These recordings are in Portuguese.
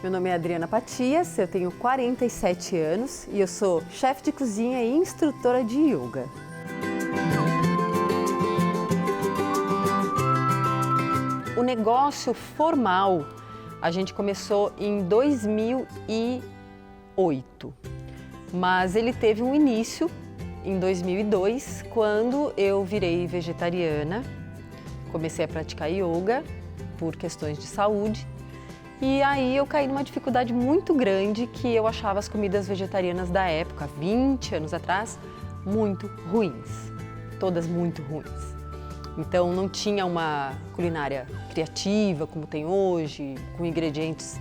Meu nome é Adriana Patias, eu tenho 47 anos e eu sou chefe de cozinha e instrutora de yoga. O negócio formal a gente começou em 2008, mas ele teve um início em 2002, quando eu virei vegetariana, comecei a praticar yoga por questões de saúde. E aí eu caí numa dificuldade muito grande que eu achava as comidas vegetarianas da época, 20 anos atrás, muito ruins. Todas muito ruins. Então não tinha uma culinária criativa como tem hoje, com ingredientes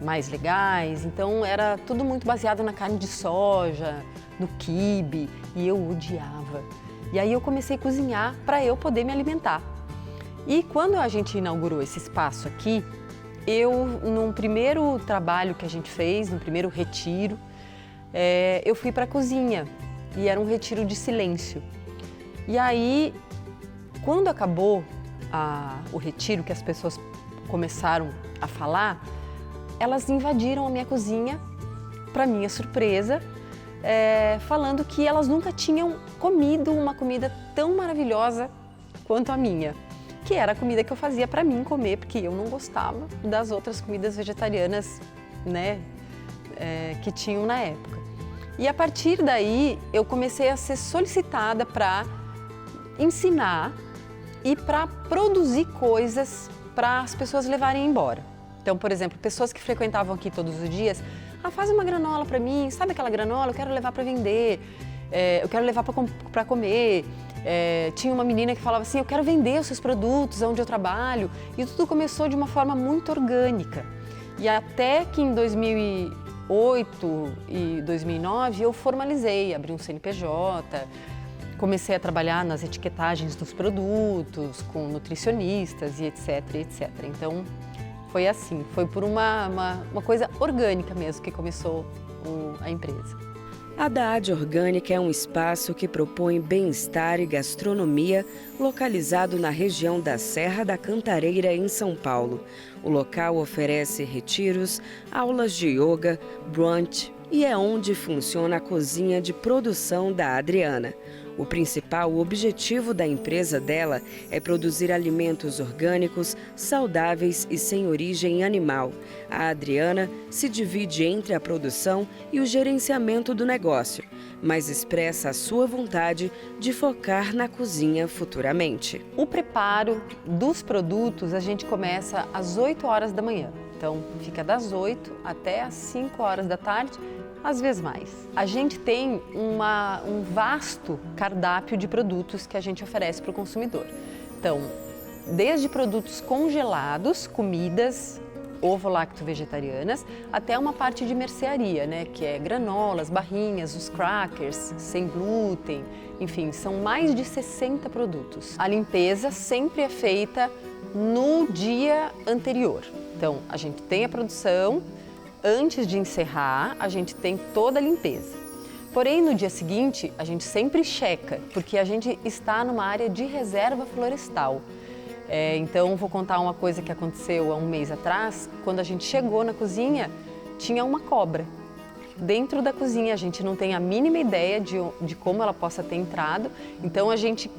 mais legais. Então era tudo muito baseado na carne de soja, no quibe, e eu odiava. E aí eu comecei a cozinhar para eu poder me alimentar. E quando a gente inaugurou esse espaço aqui, num primeiro trabalho que a gente fez, no primeiro retiro, eu fui para a cozinha e era um retiro de silêncio. E aí, quando acabou o retiro, que as pessoas começaram a falar, elas invadiram a minha cozinha, para minha surpresa, falando que elas nunca tinham comido uma comida tão maravilhosa quanto a minha, que era a comida que eu fazia para mim comer, porque eu não gostava das outras comidas vegetarianas, né, que tinham na época. E a partir daí eu comecei a ser solicitada para ensinar e para produzir coisas para as pessoas levarem embora. Então, por exemplo, pessoas que frequentavam aqui todos os dias, faz uma granola para mim, sabe aquela granola? Eu quero levar para vender, eu quero levar para comer. Tinha uma menina que falava assim, eu quero vender os seus produtos onde eu trabalho. E tudo começou de uma forma muito orgânica. E até que em 2008 e 2009 eu formalizei, abri um CNPJ, comecei a trabalhar nas etiquetagens dos produtos, com nutricionistas e etc, etc. Então foi assim, foi por uma coisa orgânica mesmo que começou a empresa. A Daad Orgânica é um espaço que propõe bem-estar e gastronomia localizado na região da Serra da Cantareira, em São Paulo. O local oferece retiros, aulas de yoga, brunch e é onde funciona a cozinha de produção da Adriana. O principal objetivo da empresa dela é produzir alimentos orgânicos, saudáveis e sem origem animal. A Adriana se divide entre a produção e o gerenciamento do negócio, mas expressa a sua vontade de focar na cozinha futuramente. O preparo dos produtos a gente começa às 8 horas da manhã. Então fica das 8 até às 5 horas da tarde. Às vezes mais. A gente tem um vasto cardápio de produtos que a gente oferece para o consumidor. Então, desde produtos congelados, comidas ovo-lacto-vegetarianas, até uma parte de mercearia, né, que é granolas, barrinhas, os crackers, sem glúten, enfim, são mais de 60 produtos. A limpeza sempre é feita no dia anterior. Então, a gente tem a produção. Antes de encerrar, a gente tem toda a limpeza. Porém, no dia seguinte, a gente sempre checa, porque a gente está numa área de reserva florestal. Então, vou contar uma coisa que aconteceu há um mês atrás. Quando a gente chegou na cozinha, tinha uma cobra. Dentro da cozinha, a gente não tem a mínima ideia de como ela possa ter entrado. Então,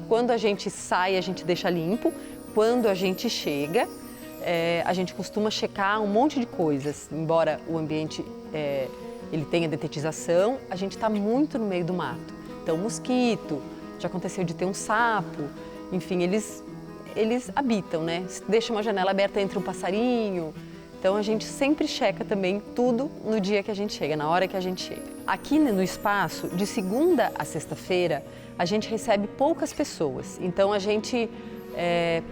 quando a gente sai, a gente deixa limpo. Quando a gente chega, a gente costuma checar um monte de coisas, embora o ambiente ele tenha detetização, a gente está muito no meio do mato. Então, mosquito, já aconteceu de ter um sapo, enfim, eles habitam, né? Deixa uma janela aberta entre um passarinho. Então, a gente sempre checa também tudo no dia que a gente chega, na hora que a gente chega. Aqui no espaço, de segunda a sexta-feira, a gente recebe poucas pessoas. Então, a gente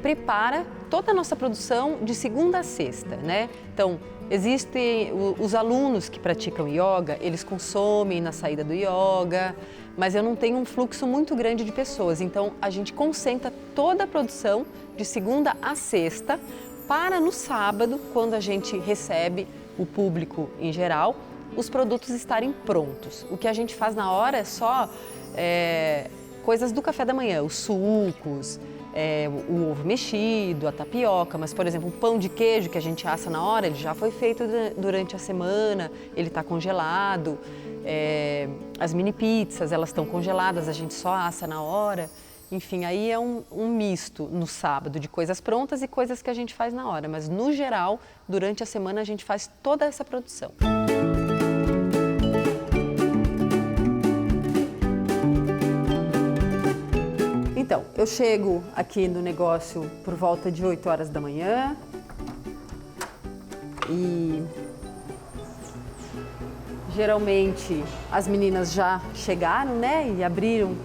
prepara toda a nossa produção de segunda a sexta, né? Então, existem os alunos que praticam yoga, eles consomem na saída do yoga, mas eu não tenho um fluxo muito grande de pessoas. Então, a gente concentra toda a produção de segunda a sexta para no sábado, quando a gente recebe o público em geral, os produtos estarem prontos. O que a gente faz na hora é só coisas do café da manhã, os sucos, o ovo mexido, a tapioca, mas, por exemplo, o pão de queijo que a gente assa na hora, ele já foi feito durante a semana, ele está congelado. As mini pizzas, elas estão congeladas, a gente só assa na hora. Enfim, aí é um misto no sábado de coisas prontas e coisas que a gente faz na hora, mas no geral, durante a semana a gente faz toda essa produção. Então, eu chego aqui no negócio por volta de 8 horas da manhã e geralmente as meninas já chegaram, né, e abriram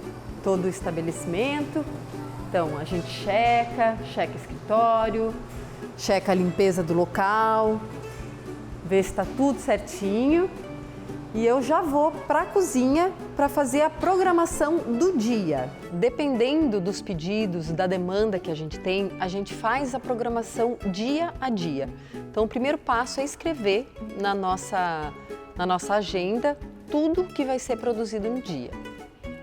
todo o estabelecimento. Então, a gente checa escritório, checa a limpeza do local, vê se está tudo certinho. E eu já vou para a cozinha para fazer a programação do dia. Dependendo dos pedidos, da demanda que a gente tem, a gente faz a programação dia a dia. Então, o primeiro passo é escrever na nossa agenda tudo que vai ser produzido no dia.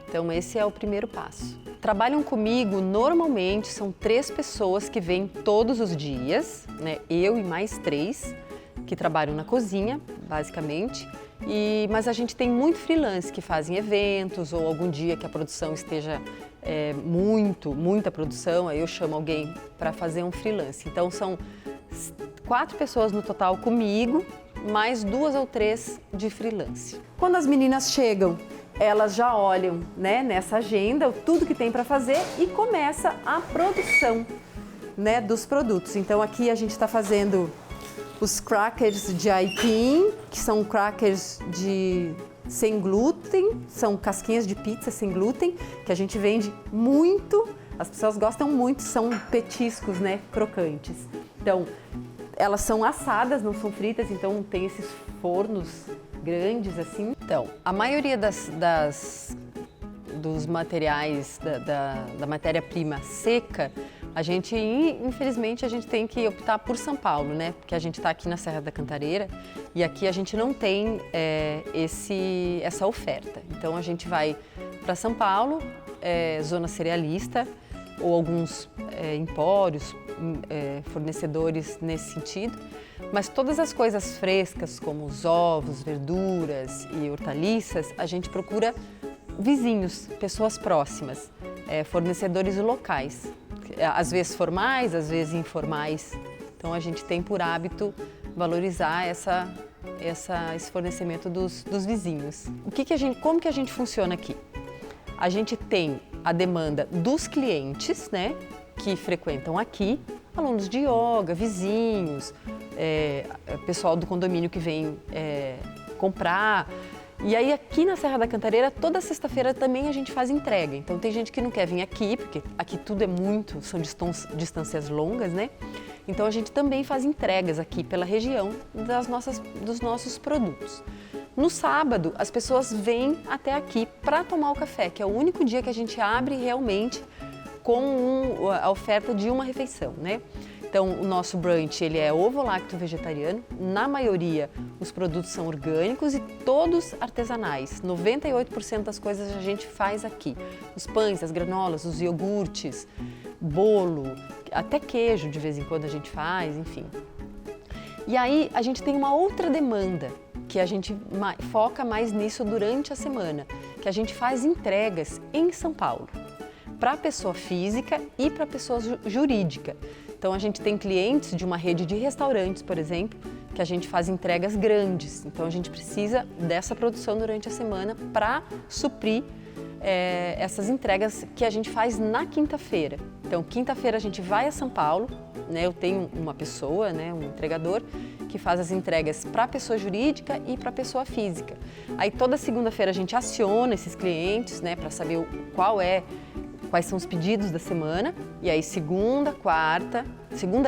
Então, esse é o primeiro passo. Trabalham comigo, normalmente, são 3 pessoas que vêm todos os dias, né? Eu e mais 3 que trabalham na cozinha, basicamente. Mas a gente tem muito freelance que fazem eventos ou algum dia que a produção esteja muita produção, aí eu chamo alguém para fazer um freelance. Então são 4 pessoas no total comigo, mais 2 ou 3 de freelance. Quando as meninas chegam, elas já olham, né, nessa agenda tudo que tem para fazer e começa a produção, né, dos produtos. Então aqui a gente está fazendo os crackers de aipim, que são crackers sem glúten, são casquinhas de pizza sem glúten, que a gente vende muito, as pessoas gostam muito, são petiscos, né, crocantes. Então, elas são assadas, não são fritas, então tem esses fornos grandes assim. Então, a maioria dos materiais, da matéria-prima seca, infelizmente, a gente tem que optar por São Paulo, né? Porque a gente está aqui na Serra da Cantareira e aqui a gente não tem essa oferta. Então, a gente vai para São Paulo, zona cerealista, ou alguns empórios, fornecedores nesse sentido. Mas todas as coisas frescas, como os ovos, verduras e hortaliças, a gente procura vizinhos, pessoas próximas, fornecedores locais. Às vezes formais, às vezes informais. Então a gente tem por hábito valorizar esse fornecimento dos vizinhos. Como que a gente funciona aqui? A gente tem a demanda dos clientes, né, que frequentam aqui, alunos de yoga, vizinhos, pessoal do condomínio que vem comprar. E aí aqui na Serra da Cantareira, toda sexta-feira também a gente faz entrega. Então tem gente que não quer vir aqui, porque aqui tudo são distâncias longas, né? Então a gente também faz entregas aqui pela região dos nossos produtos. No sábado, as pessoas vêm até aqui para tomar o café, que é o único dia que a gente abre realmente com a oferta de uma refeição, né? Então, o nosso brunch, ele é ovo-lacto vegetariano. Na maioria, os produtos são orgânicos e todos artesanais. 98% das coisas a gente faz aqui. Os pães, as granolas, os iogurtes, bolo, até queijo de vez em quando a gente faz, enfim. E aí, a gente tem uma outra demanda, que a gente foca mais nisso durante a semana, que a gente faz entregas em São Paulo, para pessoa física e para pessoa jurídica. Então, a gente tem clientes de uma rede de restaurantes, por exemplo, que a gente faz entregas grandes. Então, a gente precisa dessa produção durante a semana para suprir essas entregas que a gente faz na quinta-feira. Então, quinta-feira a gente vai a São Paulo, né? Eu tenho uma pessoa, né, um entregador, que faz as entregas para a pessoa jurídica e para a pessoa física. Aí, toda segunda-feira a gente aciona esses clientes, né, para saber quais são os pedidos da semana, e aí segunda,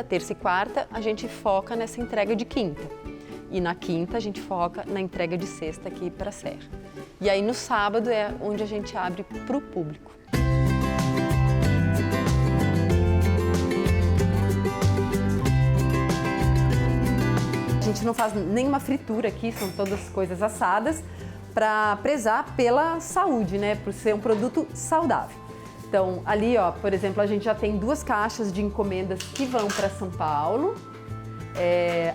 terça e quarta, a gente foca nessa entrega de quinta. E na quinta a gente foca na entrega de sexta aqui para a Serra. E aí no sábado é onde a gente abre para o público. A gente não faz nenhuma fritura aqui, são todas coisas assadas, para prezar pela saúde, né, por ser um produto saudável. Então, ali, ó, por exemplo, a gente já tem 2 caixas de encomendas que vão para São Paulo.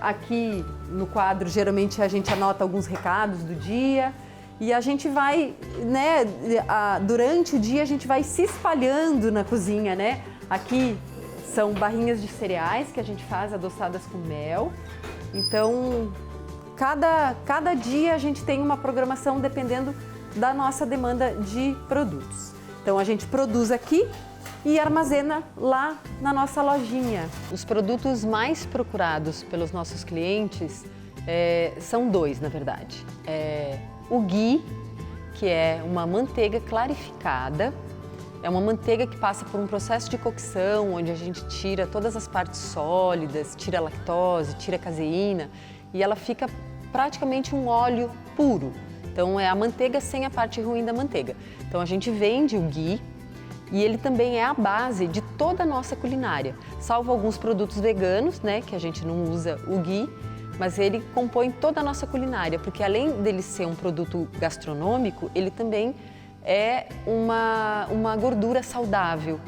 Aqui no quadro, geralmente a gente anota alguns recados do dia e a gente vai, né, durante o dia a gente vai se espalhando na cozinha, né? Aqui são barrinhas de cereais que a gente faz adoçadas com mel. Então, cada dia a gente tem uma programação dependendo da nossa demanda de produtos. Então, a gente produz aqui e armazena lá na nossa lojinha. Os produtos mais procurados pelos nossos clientes são 2, na verdade. O ghee, que é uma manteiga clarificada. É uma manteiga que passa por um processo de cocção, onde a gente tira todas as partes sólidas, tira a lactose, tira a caseína, e ela fica praticamente um óleo puro. Então é a manteiga sem a parte ruim da manteiga. Então a gente vende o ghee e ele também é a base de toda a nossa culinária, salvo alguns produtos veganos, né, que a gente não usa o ghee, mas ele compõe toda a nossa culinária, porque além dele ser um produto gastronômico, ele também é uma gordura saudável,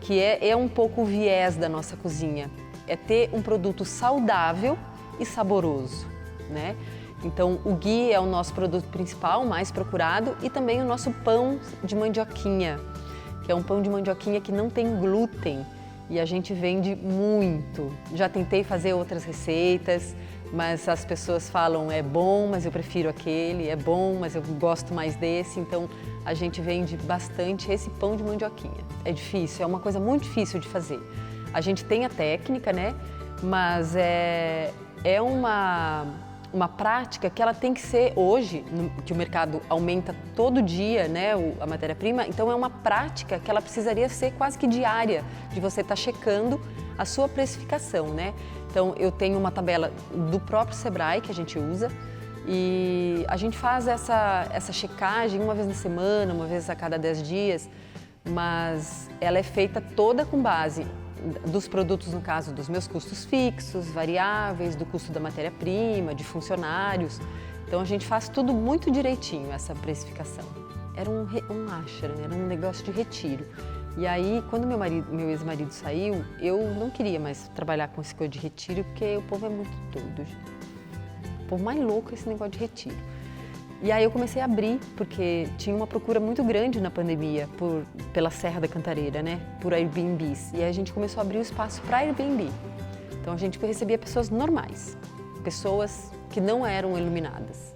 que é um pouco o viés da nossa cozinha, é ter um produto saudável e saboroso, né? Então, o ghee é o nosso produto principal, mais procurado, e também o nosso pão de mandioquinha, que é um pão de mandioquinha que não tem glúten e a gente vende muito. Já tentei fazer outras receitas, mas as pessoas falam é bom, mas eu prefiro aquele, é bom, mas eu gosto mais desse, então a gente vende bastante esse pão de mandioquinha. É difícil, é uma coisa muito difícil de fazer. A gente tem a técnica, né, mas é uma prática que ela tem que ser hoje, que o mercado aumenta todo dia, né, a matéria-prima, então é uma prática que ela precisaria ser quase que diária, de você estar checando a sua precificação, né? Então eu tenho uma tabela do próprio Sebrae que a gente usa e a gente faz essa checagem uma vez na semana, uma vez a cada 10 dias, mas ela é feita toda com base dos produtos, no caso dos meus custos fixos, variáveis, do custo da matéria-prima, de funcionários. Então a gente faz tudo muito direitinho, essa precificação. Era um ashram, era um negócio de retiro. E aí, quando meu ex-marido saiu, eu não queria mais trabalhar com esse coisa de retiro, porque o povo é muito doido. O povo mais louco é esse negócio de retiro. E aí eu comecei a abrir, porque tinha uma procura muito grande na pandemia pela Serra da Cantareira, né? Por Airbnbs. E aí a gente começou a abrir o espaço para Airbnb. Então a gente recebia pessoas normais, pessoas que não eram iluminadas.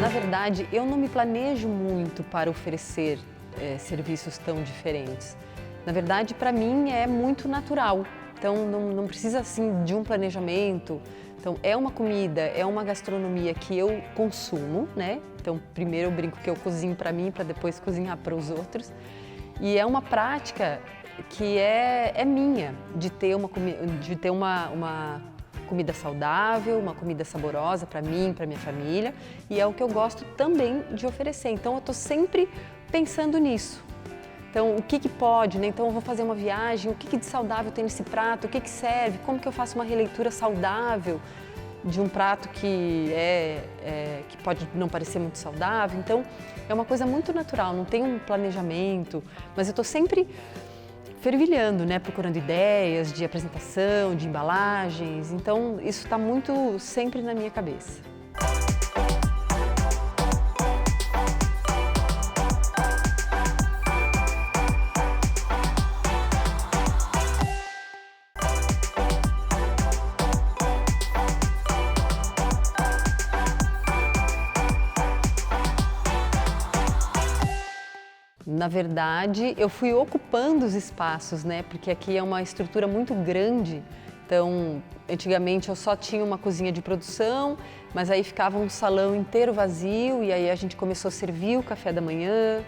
Na verdade, eu não me planejo muito para oferecer serviços tão diferentes. Na verdade, para mim é muito natural, então não precisa assim de um planejamento. Então é uma comida, é uma gastronomia que eu consumo, né? Então primeiro eu brinco que eu cozinho para mim para depois cozinhar para os outros. E é uma prática que é minha, de ter uma comida saudável, uma comida saborosa para mim, para minha família, e é o que eu gosto também de oferecer. Então eu estou sempre pensando nisso. Então, o que pode, né? Então, eu vou fazer uma viagem, o que de saudável tem nesse prato, o que serve, como que eu faço uma releitura saudável de um prato que pode não parecer muito saudável. Então, é uma coisa muito natural, não tem um planejamento, mas eu estou sempre fervilhando, né? Procurando ideias de apresentação, de embalagens. Então, isso está muito sempre na minha cabeça. Na verdade, eu fui ocupando os espaços, né? Porque aqui é uma estrutura muito grande. Então, antigamente eu só tinha uma cozinha de produção, mas aí ficava um salão inteiro vazio e aí a gente começou a servir o café da manhã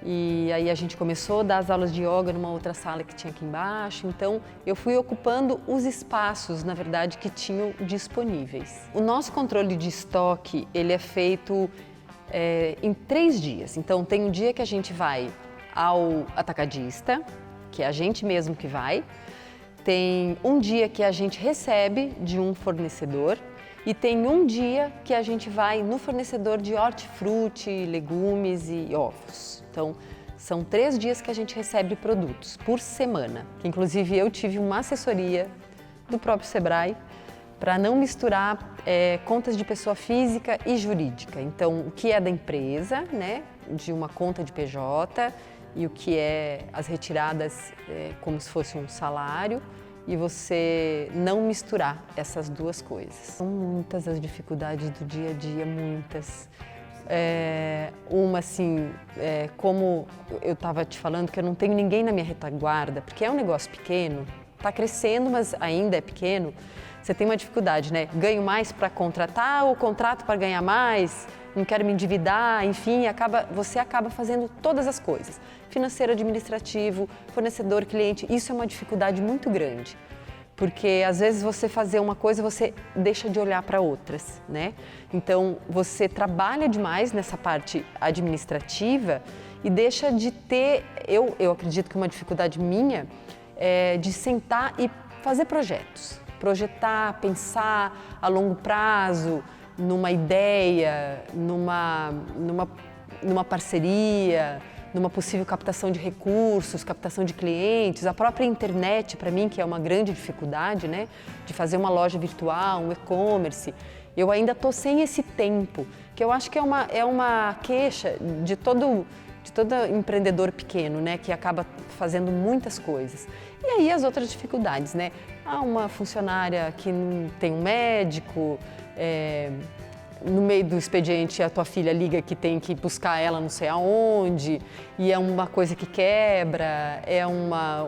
e aí a gente começou a dar as aulas de yoga numa outra sala que tinha aqui embaixo. Então, eu fui ocupando os espaços, na verdade, que tinham disponíveis. O nosso controle de estoque, ele é feito em 3 dias. Então, tem um dia que a gente vai ao atacadista, que é a gente mesmo que vai. tem um dia que a gente recebe de um fornecedor e tem um dia que a gente vai no fornecedor de hortifruti, legumes e ovos. Então, são 3 dias que a gente recebe produtos por semana. Inclusive, eu tive uma assessoria do próprio Sebrae para não misturar contas de pessoa física e jurídica. Então, o que é da empresa, né, de uma conta de PJ, e o que é as retiradas como se fosse um salário, e você não misturar essas duas coisas. São muitas as dificuldades do dia a dia, muitas. Uma assim, como eu estava te falando, que eu não tenho ninguém na minha retaguarda, porque é um negócio pequeno, está crescendo, mas ainda é pequeno. Você tem uma dificuldade, né? Ganho mais para contratar ou contrato para ganhar mais? Não quero me endividar, enfim, você acaba fazendo todas as coisas. Financeiro, administrativo, fornecedor, cliente, isso é uma dificuldade muito grande. Porque às vezes você fazer uma coisa, você deixa de olhar para outras, né? Então, você trabalha demais nessa parte administrativa e deixa de ter, eu acredito que uma dificuldade minha é de sentar e fazer projetos. Projetar, pensar a longo prazo, numa ideia, numa parceria, numa possível captação de recursos, captação de clientes, a própria internet, para mim, que é uma grande dificuldade, né, de fazer uma loja virtual, um e-commerce, eu ainda estou sem esse tempo, que eu acho que é uma queixa de todo empreendedor pequeno, né, que acaba fazendo muitas coisas. E aí as outras dificuldades, né? Uma funcionária que não tem um médico, no meio do expediente a tua filha liga que tem que buscar ela não sei aonde, e é uma coisa que quebra,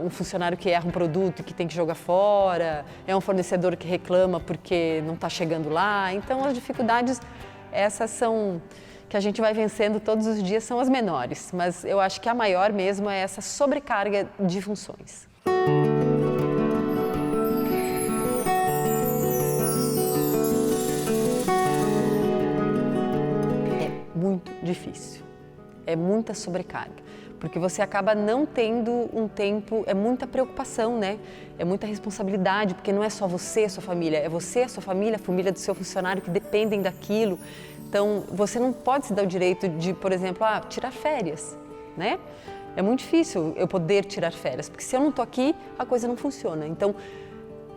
um funcionário que erra um produto e que tem que jogar fora, é um fornecedor que reclama porque não está chegando lá. Então as dificuldades, essas são que a gente vai vencendo todos os dias, são as menores, mas eu acho que a maior mesmo é essa sobrecarga de funções. Muito difícil, é muita sobrecarga, porque você acaba não tendo um tempo, é muita preocupação, né? É muita responsabilidade, porque não é só você, sua família, é você, a sua família, a família do seu funcionário que dependem daquilo. Então, você não pode se dar o direito de, por exemplo, tirar férias, né? É muito difícil eu poder tirar férias, porque se eu não estou aqui, a coisa não funciona. Então,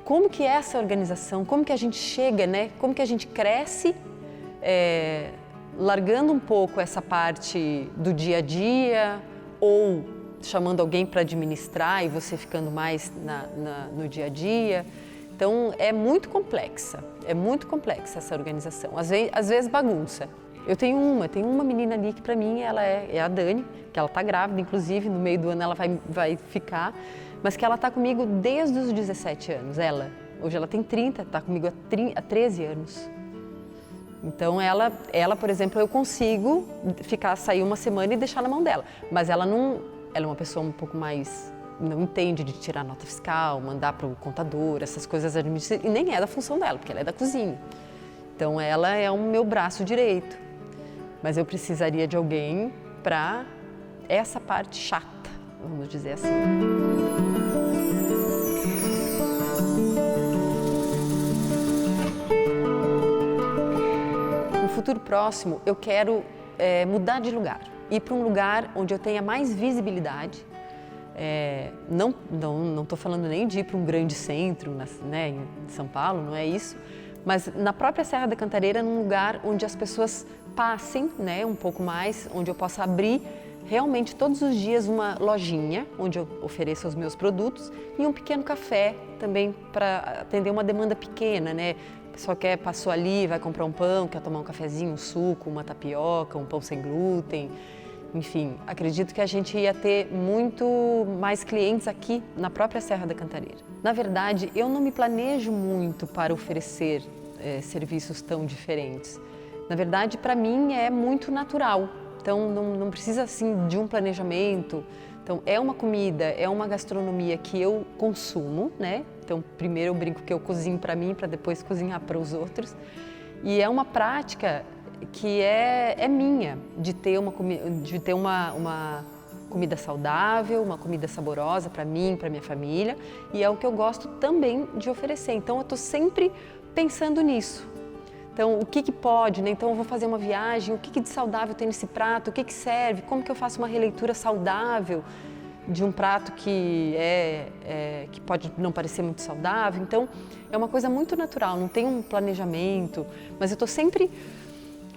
como que é essa organização, como que a gente chega, né? Como que a gente cresce, largando um pouco essa parte do dia a dia ou chamando alguém para administrar e você ficando mais no dia a dia. Então, é muito complexa essa organização. Às vezes bagunça. Eu tenho uma menina ali que para mim ela é a Dani, que ela está grávida, inclusive, no meio do ano ela vai ficar, mas que ela está comigo desde os 17 anos. Hoje ela tem 30, está comigo há 13 anos. Então, ela, por exemplo, eu consigo sair uma semana e deixar na mão dela. Mas ela é uma pessoa um pouco mais, não entende de tirar nota fiscal, mandar para o contador, essas coisas administrativas, e nem é da função dela, porque ela é da cozinha. Então, ela é o meu braço direito. Mas eu precisaria de alguém para essa parte chata, vamos dizer assim. No futuro próximo, eu quero mudar de lugar, ir para um lugar onde eu tenha mais visibilidade. Não estou falando nem de ir para um grande centro, né, em São Paulo, não é isso, mas na própria Serra da Cantareira, num lugar onde as pessoas passem, né, um pouco mais, onde eu possa abrir realmente todos os dias uma lojinha onde eu ofereço os meus produtos e um pequeno café também para atender uma demanda pequena, né? A pessoa passou ali, vai comprar um pão, quer tomar um cafezinho, um suco, uma tapioca, um pão sem glúten. Enfim, acredito que a gente ia ter muito mais clientes aqui na própria Serra da Cantareira. Na verdade, eu não me planejo muito para oferecer serviços tão diferentes. Na verdade, para mim é muito natural. Então, não precisa assim de um planejamento. Então, é uma comida, é uma gastronomia que eu consumo, né? Então, primeiro eu brinco que eu cozinho para mim, para depois cozinhar para os outros. E é uma prática que é minha, de ter uma comida saudável, uma comida saborosa para mim, para minha família, e é o que eu gosto também de oferecer. Então eu estou sempre pensando nisso. Então o que pode, né? Então eu vou fazer uma viagem, o que de saudável tem nesse prato, o que serve, como que eu faço uma releitura saudável de um prato que que pode não parecer muito saudável. Então é uma coisa muito natural, não tem um planejamento, mas eu estou sempre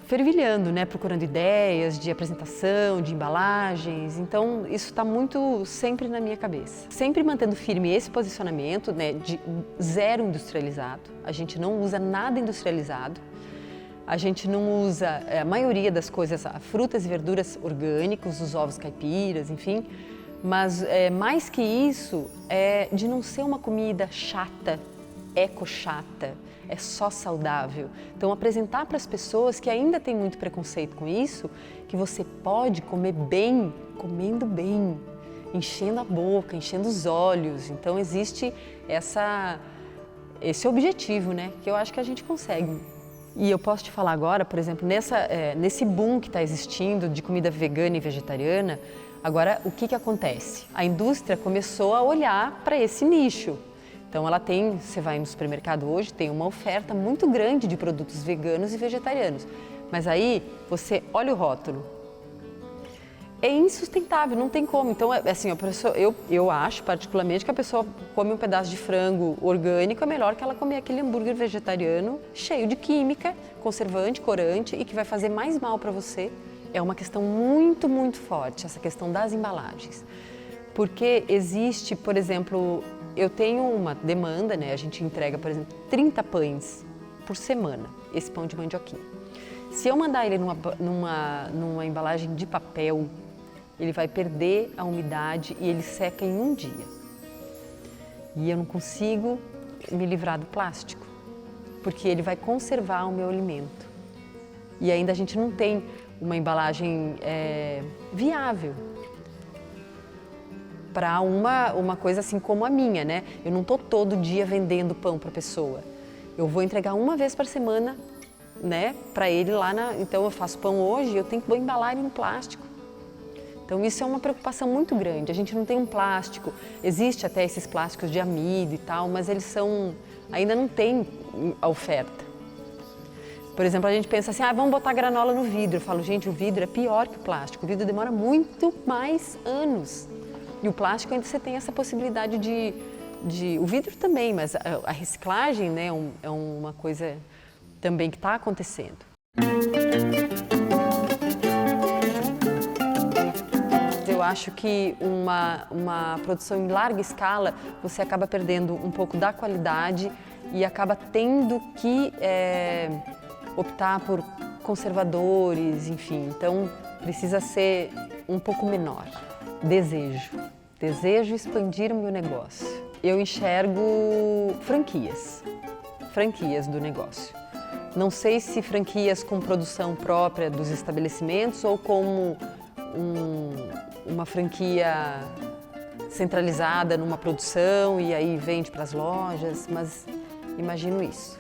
fervilhando, né, procurando ideias de apresentação, de embalagens. Então isso está muito sempre na minha cabeça. Sempre mantendo firme esse posicionamento, né, de zero industrializado. A gente não usa nada industrializado. A gente não usa a maioria das coisas, frutas e verduras orgânicos, os ovos caipiras, enfim. Mas mais que isso, é de não ser uma comida chata, eco-chata, é só saudável. Então apresentar para as pessoas que ainda têm muito preconceito com isso, que você pode comer bem, comendo bem, enchendo a boca, enchendo os olhos. Então existe esse objetivo, né, que eu acho que a gente consegue. E eu posso te falar agora, por exemplo, nesse boom que está existindo de comida vegana e vegetariana, agora o que acontece? A indústria começou a olhar para esse nicho. Então você vai no supermercado hoje, tem uma oferta muito grande de produtos veganos e vegetarianos. Mas aí você olha o rótulo. É insustentável, não tem como. Então, assim, eu acho particularmente que a pessoa come um pedaço de frango orgânico, é melhor que ela comer aquele hambúrguer vegetariano cheio de química, conservante, corante e que vai fazer mais mal para você. É uma questão muito, muito forte, essa questão das embalagens. Porque existe, por exemplo, eu tenho uma demanda, né? A gente entrega, por exemplo, 30 pães por semana, esse pão de mandioquinha. Se eu mandar ele numa embalagem de papel, ele vai perder a umidade e ele seca em um dia. E eu não consigo me livrar do plástico, porque ele vai conservar o meu alimento. E ainda a gente não tem uma embalagem viável para uma coisa assim como a minha, né? Eu não estou todo dia vendendo pão para a pessoa. Eu vou entregar uma vez por semana, né, para ele lá Então eu faço pão hoje, eu tenho que embalar ele em plástico. Então isso é uma preocupação muito grande. A gente não tem um plástico, existe até esses plásticos de amido e tal, mas ainda não tem a oferta. Por exemplo, a gente pensa assim, vamos botar granola no vidro. Eu falo, gente, o vidro é pior que o plástico. O vidro demora muito mais anos. E o plástico ainda você tem essa possibilidade o vidro também, mas a reciclagem, né, é uma coisa também que está acontecendo. Eu acho que uma produção em larga escala, você acaba perdendo um pouco da qualidade e acaba tendo que optar por conservadores, enfim. Então, precisa ser um pouco menor. Desejo expandir o meu negócio. Eu enxergo franquias do negócio. Não sei se franquias com produção própria dos estabelecimentos ou como uma franquia centralizada numa produção e aí vende para as lojas, mas imagino isso.